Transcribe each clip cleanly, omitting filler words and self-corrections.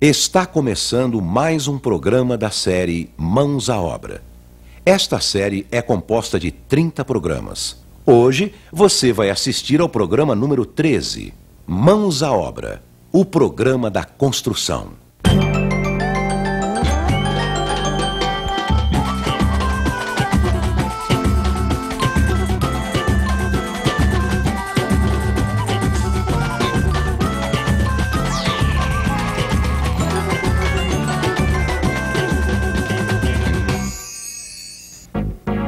Está começando mais um programa da série Mãos à Obra. Esta série é composta de 30 programas. Hoje você vai assistir ao programa número 13, Mãos à Obra, o programa da construção.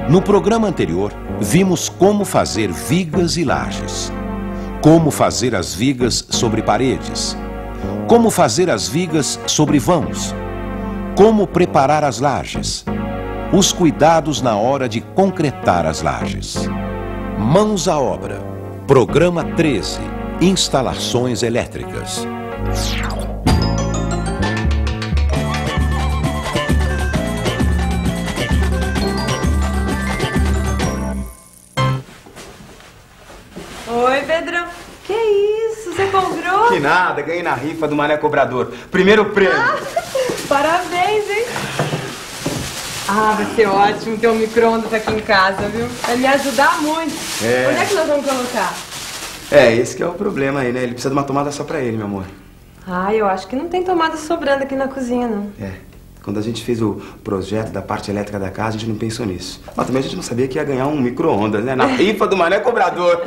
No programa anterior, vimos como fazer vigas e lajes, como fazer as vigas sobre paredes, como fazer as vigas sobre vãos, como preparar as lajes, os cuidados na hora de concretar as lajes. Mãos à obra, programa 13, instalações elétricas. Oi, Pedrão. Que isso? Você comprou? Que nada, ganhei na rifa do Mané Cobrador. Primeiro prêmio. Parabéns, hein? Vai ser ótimo ter um micro-ondas aqui em casa, viu? Vai me ajudar muito. Onde é que nós vamos colocar? Esse que é o problema aí, né? Ele precisa de uma tomada só pra ele, meu amor. Eu acho que não tem tomada sobrando aqui na cozinha, não. Quando a gente fez o projeto da parte elétrica da casa, a gente não pensou nisso. Mas também a gente não sabia que ia ganhar um micro-ondas, né? Na rifa do Mané Cobrador.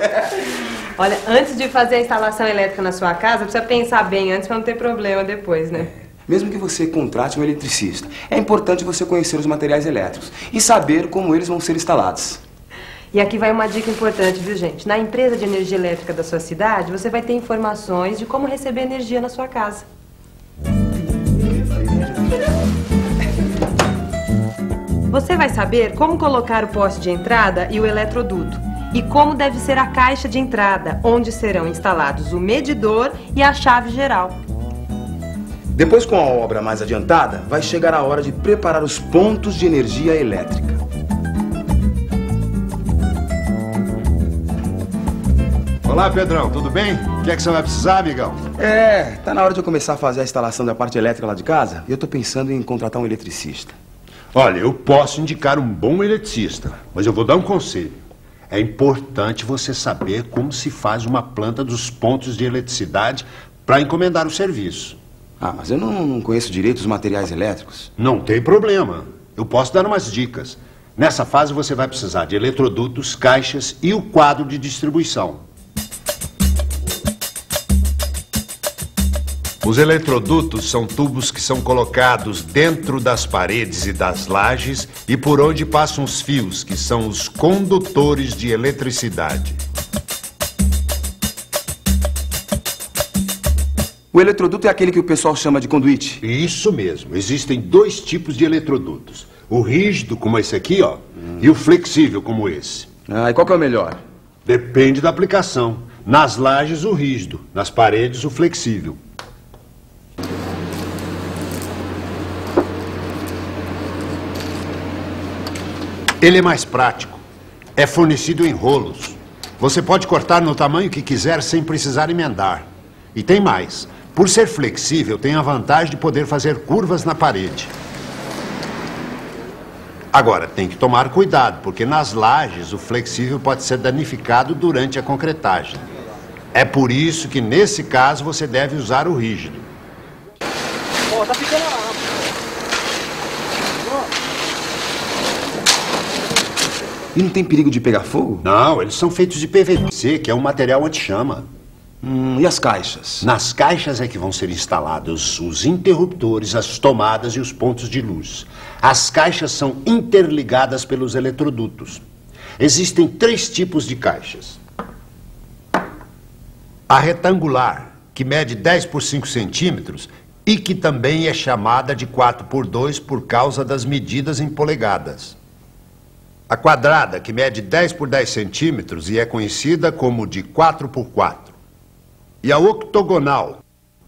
Olha, antes de fazer a instalação elétrica na sua casa, precisa pensar bem antes pra não ter problema depois, né? Mesmo que você contrate um eletricista, é importante você conhecer os materiais elétricos e saber como eles vão ser instalados. E aqui vai uma dica importante, viu, gente? Na empresa de energia elétrica da sua cidade, você vai ter informações de como receber energia na sua casa. Você vai saber como colocar o poste de entrada e o eletroduto. E como deve ser a caixa de entrada, onde serão instalados o medidor e a chave geral. Depois, com a obra mais adiantada, vai chegar a hora de preparar os pontos de energia elétrica. Olá, Pedrão, tudo bem? O que é que você vai precisar, amigão? Tá na hora de eu começar a fazer a instalação da parte elétrica lá de casa e eu tô pensando em contratar um eletricista. Olha, eu posso indicar um bom eletricista, mas eu vou dar um conselho. É importante você saber como se faz uma planta dos pontos de eletricidade para encomendar o serviço. Mas eu não conheço direito os materiais elétricos. Não tem problema. Eu posso dar umas dicas. Nessa fase você vai precisar de eletrodutos, caixas e o quadro de distribuição. Os eletrodutos são tubos que são colocados dentro das paredes e das lajes e por onde passam os fios, que são os condutores de eletricidade. O eletroduto é aquele que o pessoal chama de conduíte? Isso mesmo. Existem dois tipos de eletrodutos. O rígido, como esse aqui, ó, e o flexível, como esse. E qual que é o melhor? Depende da aplicação. Nas lajes, o rígido. Nas paredes, o flexível. Ele é mais prático. É fornecido em rolos. Você pode cortar no tamanho que quiser sem precisar emendar. E tem mais. Por ser flexível, tem a vantagem de poder fazer curvas na parede. Agora, tem que tomar cuidado, porque nas lajes o flexível pode ser danificado durante a concretagem. É por isso que, nesse caso, você deve usar o rígido. Tá ficando lá. E não tem perigo de pegar fogo? Não, eles são feitos de PVC, que é um material anti-chama. E as caixas? Nas caixas é que vão ser instalados os interruptores, as tomadas e os pontos de luz. As caixas são interligadas pelos eletrodutos. Existem 3 tipos de caixas. A retangular, que mede 10 por 5 centímetros e que também é chamada de 4 por 2 por causa das medidas em polegadas. A quadrada, que mede 10 por 10 centímetros e é conhecida como de 4 por 4. E a octogonal,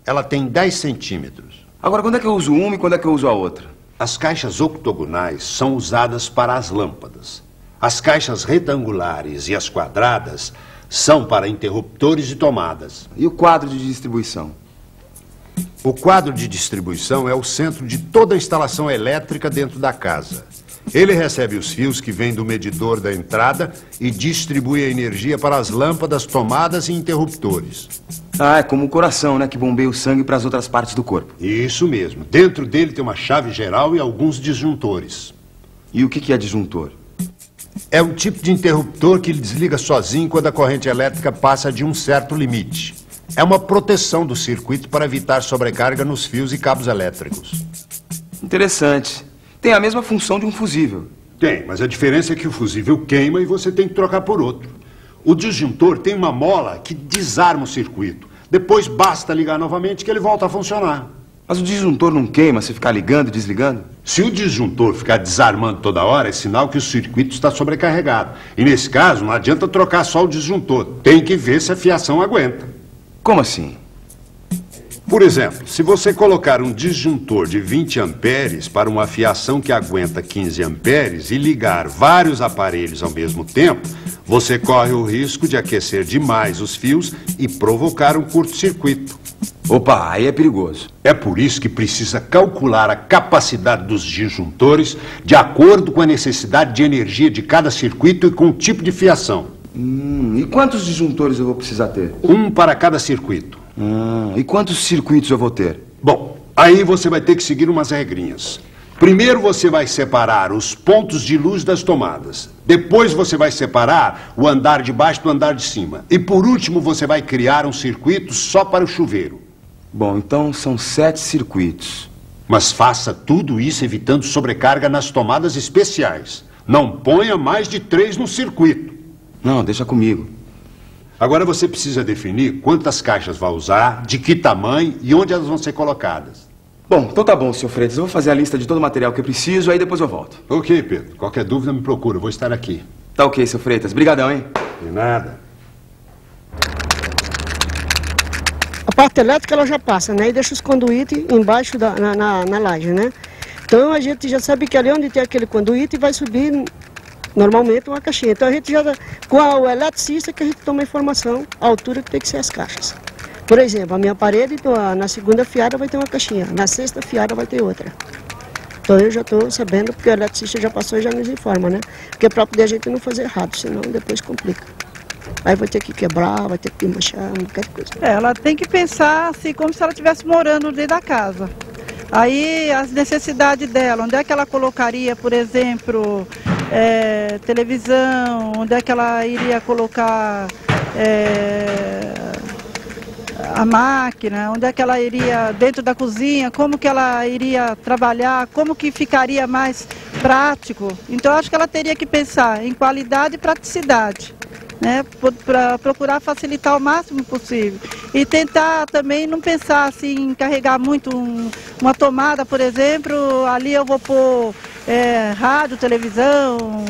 ela tem 10 centímetros. Agora, quando é que eu uso uma e quando é que eu uso a outra? As caixas octogonais são usadas para as lâmpadas. As caixas retangulares e as quadradas são para interruptores e tomadas. E o quadro de distribuição? O quadro de distribuição é o centro de toda a instalação elétrica dentro da casa. Ele recebe os fios que vêm do medidor da entrada e distribui a energia para as lâmpadas, tomadas e interruptores. Ah, é como o coração, né? Que bombeia o sangue para as outras partes do corpo. Isso mesmo. Dentro dele tem uma chave geral e alguns disjuntores. E o que é disjuntor? É um tipo de interruptor que ele desliga sozinho quando a corrente elétrica passa de um certo limite. É uma proteção do circuito para evitar sobrecarga nos fios e cabos elétricos. Interessante. Tem a mesma função de um fusível. Tem, mas a diferença é que o fusível queima e você tem que trocar por outro. O disjuntor tem uma mola que desarma o circuito. Depois basta ligar novamente que ele volta a funcionar. Mas o disjuntor não queima se ficar ligando e desligando? Se o disjuntor ficar desarmando toda hora, é sinal que o circuito está sobrecarregado. E nesse caso, não adianta trocar só o disjuntor. Tem que ver se a fiação aguenta. Como assim? Por exemplo, se você colocar um disjuntor de 20 amperes para uma fiação que aguenta 15 amperes e ligar vários aparelhos ao mesmo tempo, você corre o risco de aquecer demais os fios e provocar um curto-circuito. Opa, aí é perigoso. É por isso que precisa calcular a capacidade dos disjuntores de acordo com a necessidade de energia de cada circuito e com o tipo de fiação. E quantos disjuntores eu vou precisar ter? Um para cada circuito. E quantos circuitos eu vou ter? Bom, aí você vai ter que seguir umas regrinhas. Primeiro você vai separar os pontos de luz das tomadas. Depois você vai separar o andar de baixo do andar de cima. E por último você vai criar um circuito só para o chuveiro. Bom, então são 7 circuitos. Mas faça tudo isso evitando sobrecarga nas tomadas especiais. Não ponha mais de 3 no circuito. Não, deixa comigo. Agora você precisa definir quantas caixas vai usar, de que tamanho e onde elas vão ser colocadas. Bom, então tá bom, Sr. Freitas. Eu vou fazer a lista de todo o material que eu preciso, aí depois eu volto. Ok, Pedro. Qualquer dúvida me procura, eu vou estar aqui. Tá ok, Sr. Freitas. Brigadão, hein? De nada. A parte elétrica ela já passa, né? E deixa os conduítes embaixo na laje, né? Então a gente já sabe que ali onde tem aquele conduíte vai subir normalmente uma caixinha. Então a gente já, com o eletricista que a gente toma a informação, a altura que tem que ser as caixas. Por exemplo, a minha parede, na segunda fiada vai ter uma caixinha, na sexta fiada vai ter outra. Então eu já estou sabendo, porque o eletricista já passou e já nos informa, né? Porque é para poder a gente não fazer errado, senão depois complica. Aí vai ter que quebrar, vai ter que manchar, qualquer coisa. Ela tem que pensar assim, como se ela estivesse morando dentro da casa. Aí as necessidades dela, onde é que ela colocaria, por exemplo, televisão, onde é que ela iria colocar a máquina, onde é que ela iria dentro da cozinha, como que ela iria trabalhar, como que ficaria mais prático. Então acho que ela teria que pensar em qualidade e praticidade, né, para procurar facilitar o máximo possível. E tentar também não pensar assim, em carregar muito uma tomada, por exemplo, ali eu vou pôr rádio, televisão,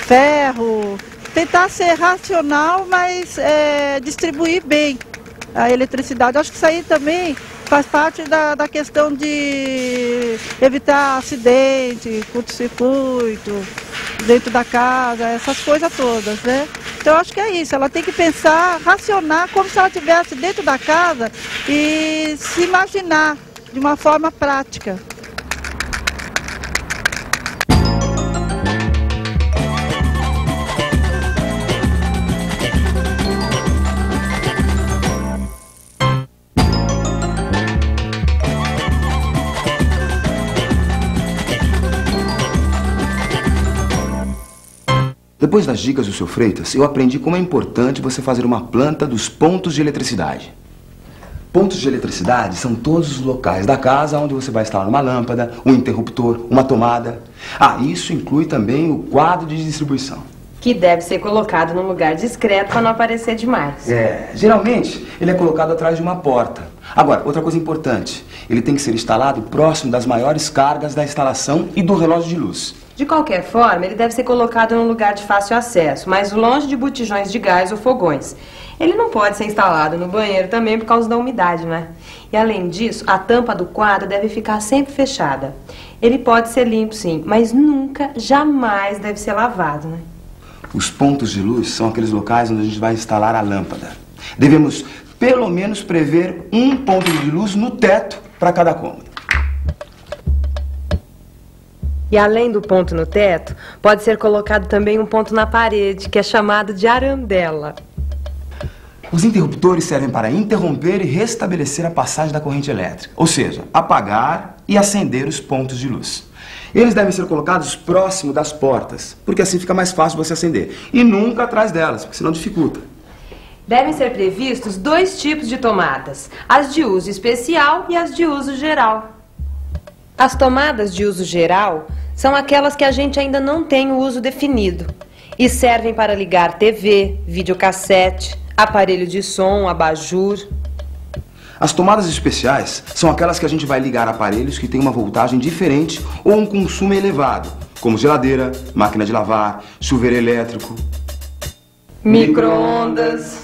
ferro. Tentar ser racional, mas distribuir bem a eletricidade. Acho que isso aí também faz parte da questão de evitar acidente, curto-circuito dentro da casa, essas coisas todas, né? Então acho que é isso, ela tem que pensar, racionar como se ela estivesse dentro da casa e se imaginar de uma forma prática. Depois das dicas do Sr. Freitas, eu aprendi como é importante você fazer uma planta dos pontos de eletricidade. Pontos de eletricidade são todos os locais da casa onde você vai instalar uma lâmpada, um interruptor, uma tomada. Ah, isso inclui também o quadro de distribuição. Que deve ser colocado num lugar discreto para não aparecer demais. Geralmente ele é colocado atrás de uma porta. Agora, outra coisa importante, ele tem que ser instalado próximo das maiores cargas da instalação e do relógio de luz. De qualquer forma, ele deve ser colocado num lugar de fácil acesso, mas longe de botijões de gás ou fogões. Ele não pode ser instalado no banheiro também por causa da umidade, né? E além disso, a tampa do quadro deve ficar sempre fechada. Ele pode ser limpo, sim, mas nunca, jamais deve ser lavado, né? Os pontos de luz são aqueles locais onde a gente vai instalar a lâmpada. Devemos pelo menos prever um ponto de luz no teto para cada cômodo. E além do ponto no teto, pode ser colocado também um ponto na parede, que é chamado de arandela. Os interruptores servem para interromper e restabelecer a passagem da corrente elétrica, ou seja, apagar e acender os pontos de luz. Eles devem ser colocados próximo das portas, porque assim fica mais fácil você acender. E nunca atrás delas, porque senão dificulta. Devem ser previstos 2 tipos de tomadas, as de uso especial e as de uso geral. As tomadas de uso geral são aquelas que a gente ainda não tem o uso definido e servem para ligar TV, videocassete, aparelho de som, abajur. As tomadas especiais são aquelas que a gente vai ligar a aparelhos que têm uma voltagem diferente ou um consumo elevado, como geladeira, máquina de lavar, chuveiro elétrico, micro-ondas.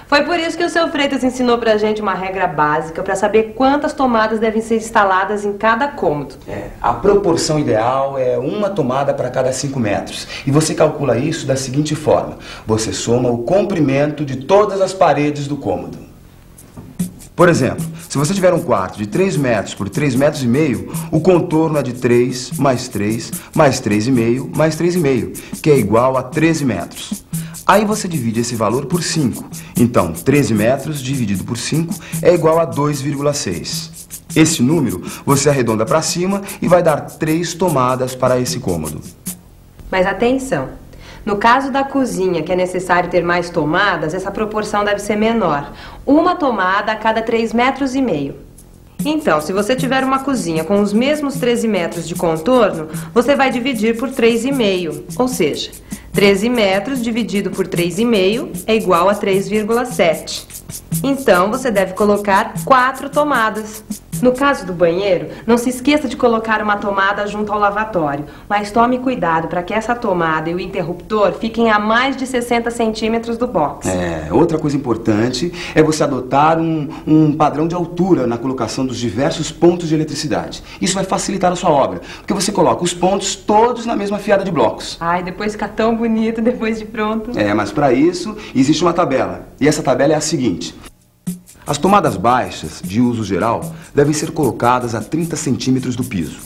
Foi por isso que o seu Freitas ensinou pra gente uma regra básica para saber quantas tomadas devem ser instaladas em cada cômodo. A proporção ideal é uma tomada para cada 5 metros. E você calcula isso da seguinte forma. Você soma o comprimento de todas as paredes do cômodo. Por exemplo, se você tiver um quarto de 3 metros por 3,5 metros, o contorno é de 3 mais 3 mais 3,5 mais 3,5, que é igual a 13 metros. Aí você divide esse valor por 5. Então, 13 metros dividido por 5 é igual a 2,6. Esse número você arredonda para cima e vai dar 3 tomadas para esse cômodo. Mas atenção! No caso da cozinha, que é necessário ter mais tomadas, essa proporção deve ser menor. Uma tomada a cada 3,5 metros. Então, se você tiver uma cozinha com os mesmos 13 metros de contorno, você vai dividir por 3,5, ou seja, 13 metros dividido por 3,5 é igual a 3,7. Então, você deve colocar 4 tomadas. No caso do banheiro, não se esqueça de colocar uma tomada junto ao lavatório, mas tome cuidado para que essa tomada e o interruptor fiquem a mais de 60 centímetros do box. Outra coisa importante é você adotar um padrão de altura na colocação dos diversos pontos de eletricidade. Isso vai facilitar a sua obra, porque você coloca os pontos todos na mesma fiada de blocos. Ai, depois fica tão bonito depois de pronto. Mas para isso existe uma tabela, e essa tabela é a seguinte. As tomadas baixas, de uso geral, devem ser colocadas a 30 centímetros do piso.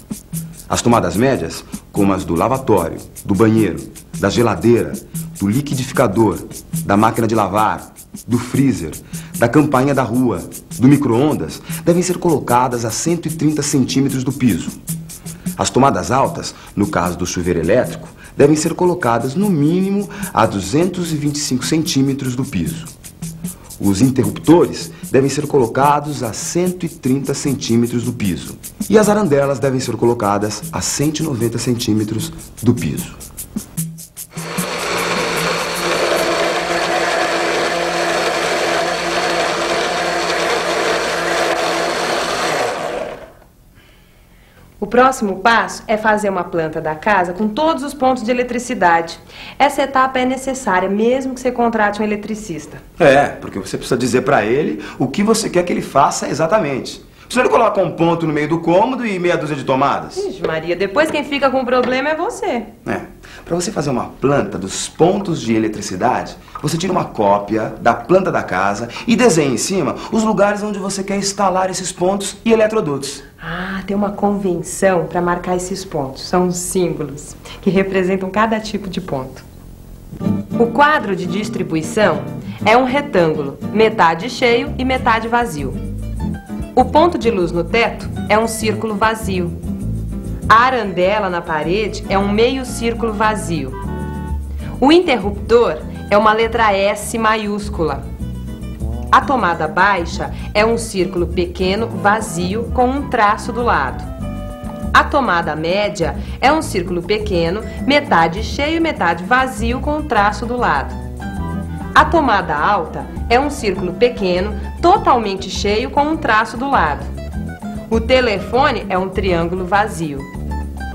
As tomadas médias, como as do lavatório, do banheiro, da geladeira, do liquidificador, da máquina de lavar, do freezer, da campainha da rua, do micro-ondas, devem ser colocadas a 130 centímetros do piso. As tomadas altas, no caso do chuveiro elétrico, devem ser colocadas no mínimo a 225 centímetros do piso. Os interruptores devem ser colocados a 130 centímetros do piso. E as arandelas devem ser colocadas a 190 centímetros do piso. O próximo passo é fazer uma planta da casa com todos os pontos de eletricidade. Essa etapa é necessária, mesmo que você contrate um eletricista. Porque você precisa dizer para ele o que você quer que ele faça exatamente. Senão ele coloca um ponto no meio do cômodo e meia dúzia de tomadas. Ixi, Maria, depois quem fica com o problema é você. Para você fazer uma planta dos pontos de eletricidade, você tira uma cópia da planta da casa e desenha em cima os lugares onde você quer instalar esses pontos e eletrodutos. Tem uma convenção para marcar esses pontos. São os símbolos que representam cada tipo de ponto. O quadro de distribuição é um retângulo, metade cheio e metade vazio. O ponto de luz no teto é um círculo vazio. A arandela na parede é um meio círculo vazio. O interruptor é uma letra S maiúscula. A tomada baixa é um círculo pequeno vazio com um traço do lado. A tomada média é um círculo pequeno, metade cheio e metade vazio com um traço do lado. A tomada alta é um círculo pequeno, totalmente cheio com um traço do lado. O telefone é um triângulo vazio.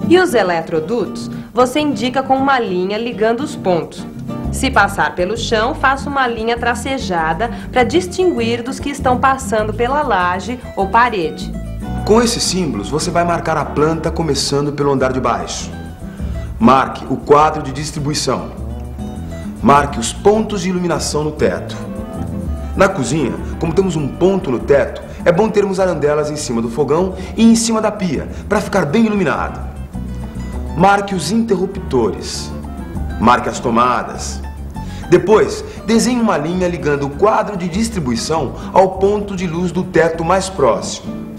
E os eletrodutos você indica com uma linha ligando os pontos. Se passar pelo chão, faça uma linha tracejada para distinguir dos que estão passando pela laje ou parede. Com esses símbolos, você vai marcar a planta começando pelo andar de baixo. Marque o quadro de distribuição. Marque os pontos de iluminação no teto. Na cozinha, como temos um ponto no teto, é bom termos arandelas em cima do fogão e em cima da pia, para ficar bem iluminado. Marque os interruptores. Marque as tomadas. Depois, desenhe uma linha ligando o quadro de distribuição ao ponto de luz do teto mais próximo.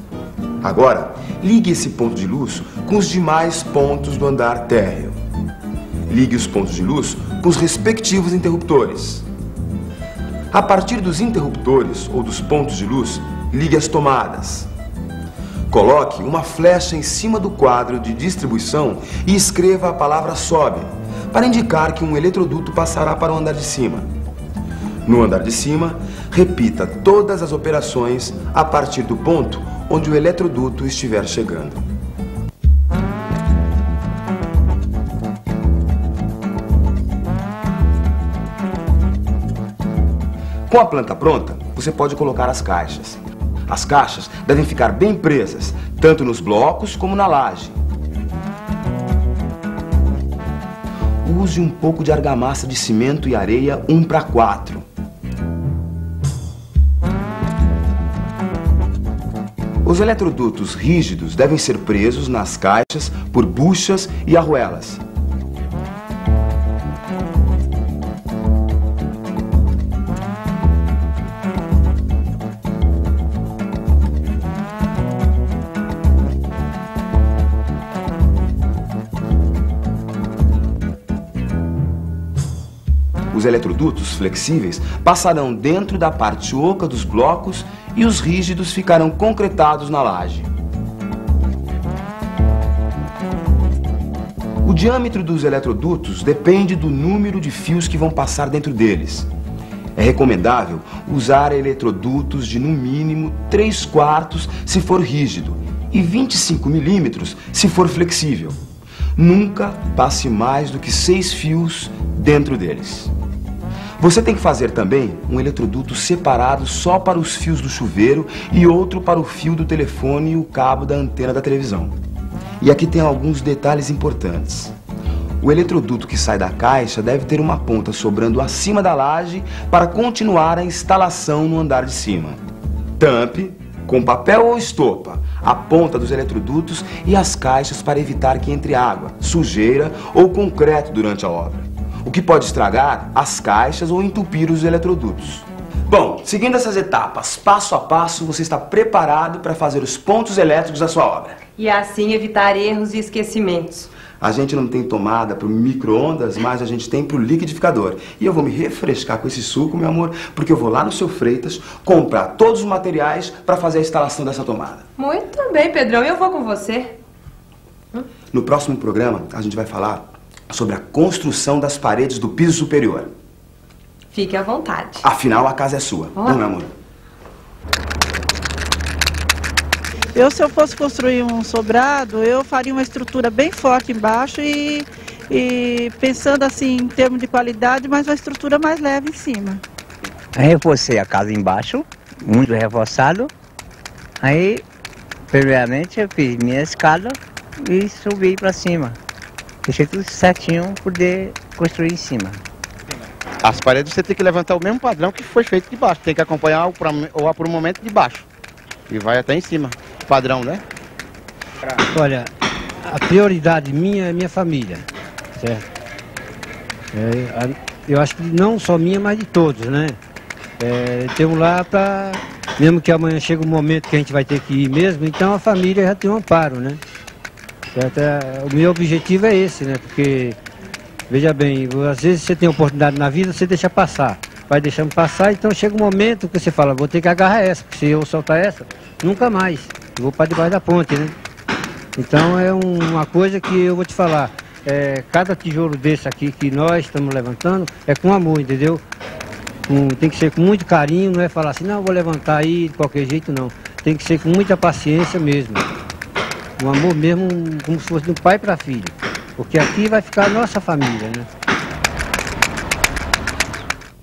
Agora, ligue esse ponto de luz com os demais pontos do andar térreo. Ligue os pontos de luz com os respectivos interruptores. A partir dos interruptores ou dos pontos de luz, ligue as tomadas. Coloque uma flecha em cima do quadro de distribuição e escreva a palavra sobe, para indicar que um eletroduto passará para o andar de cima. No andar de cima, repita todas as operações a partir do ponto onde o eletroduto estiver chegando. Com a planta pronta, você pode colocar as caixas. As caixas devem ficar bem presas, tanto nos blocos como na laje. Use um pouco de argamassa de cimento e areia 1:4. Os eletrodutos rígidos devem ser presos nas caixas por buchas e arruelas. Os eletrodutos flexíveis passarão dentro da parte oca dos blocos e os rígidos ficarão concretados na laje. O diâmetro dos eletrodutos depende do número de fios que vão passar dentro deles. É recomendável usar eletrodutos de no mínimo 3/4 se for rígido e 25 milímetros se for flexível. Nunca passe mais do que 6 fios dentro deles. Você tem que fazer também um eletroduto separado só para os fios do chuveiro e outro para o fio do telefone e o cabo da antena da televisão. E aqui tem alguns detalhes importantes. O eletroduto que sai da caixa deve ter uma ponta sobrando acima da laje para continuar a instalação no andar de cima. Tampe com papel ou estopa a ponta dos eletrodutos e as caixas para evitar que entre água, sujeira ou concreto durante a obra, o que pode estragar as caixas ou entupir os eletrodutos. Bom, seguindo essas etapas, passo a passo, você está preparado para fazer os pontos elétricos da sua obra. E assim evitar erros e esquecimentos. A gente não tem tomada para o micro-ondas, mas a gente tem para o liquidificador. E eu vou me refrescar com esse suco, meu amor, porque eu vou lá no seu Freitas comprar todos os materiais para fazer a instalação dessa tomada. Muito bem, Pedrão. Eu vou com você. No próximo programa, a gente vai falar sobre a construção das paredes do piso superior. Fique à vontade. Afinal, a casa é sua, não é, amor? Se eu fosse construir um sobrado, eu faria uma estrutura bem forte embaixo e pensando assim em termos de qualidade, mas uma estrutura mais leve em cima. Reforcei a casa embaixo, muito reforçado. Aí, primeiramente, eu fiz minha escada e subi para cima. Deixei tudo certinho para poder construir em cima. As paredes você tem que levantar o mesmo padrão que foi feito de baixo. Tem que acompanhar o aprumamento de baixo. E vai até em cima. Padrão, né? Olha, a prioridade minha é minha família, certo? Eu acho que não só minha, mas de todos, né? Temos lá para... Mesmo que amanhã chegue um momento que a gente vai ter que ir mesmo, então a família já tem um amparo, né? Certo? O meu objetivo é esse, né? Porque, veja bem, às vezes você tem oportunidade na vida, você deixa passar. Vai deixando passar, então chega um momento que você fala, vou ter que agarrar essa, porque se eu soltar essa, nunca mais. Eu vou para debaixo da ponte, né? Então é uma coisa que eu vou te falar. Cada tijolo desse aqui que nós estamos levantando é com amor, entendeu? Tem que ser com muito carinho, não é falar assim, não, vou levantar aí de qualquer jeito, não. Tem que ser com muita paciência mesmo. Um amor mesmo, como se fosse do pai para filho. Porque aqui vai ficar a nossa família, né?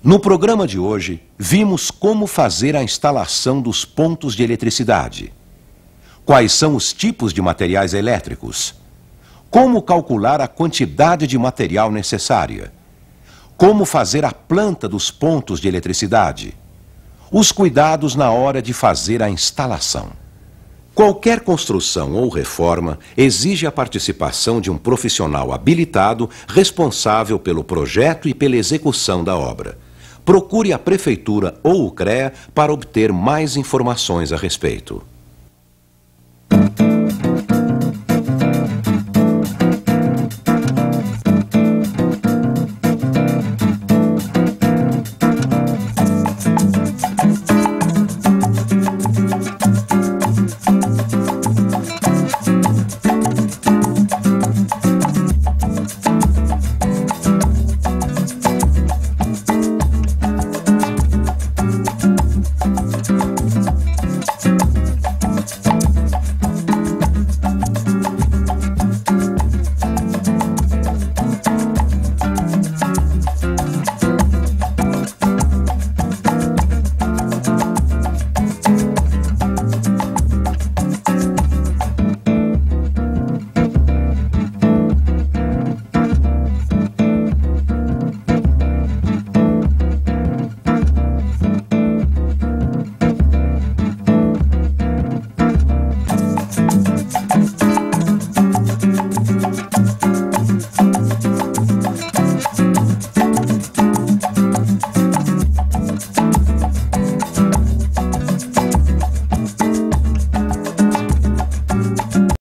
No programa de hoje, vimos como fazer a instalação dos pontos de eletricidade. Quais são os tipos de materiais elétricos? Como calcular a quantidade de material necessária? Como fazer a planta dos pontos de eletricidade? Os cuidados na hora de fazer a instalação. Qualquer construção ou reforma exige a participação de um profissional habilitado responsável pelo projeto e pela execução da obra. Procure a Prefeitura ou o CREA para obter mais informações a respeito.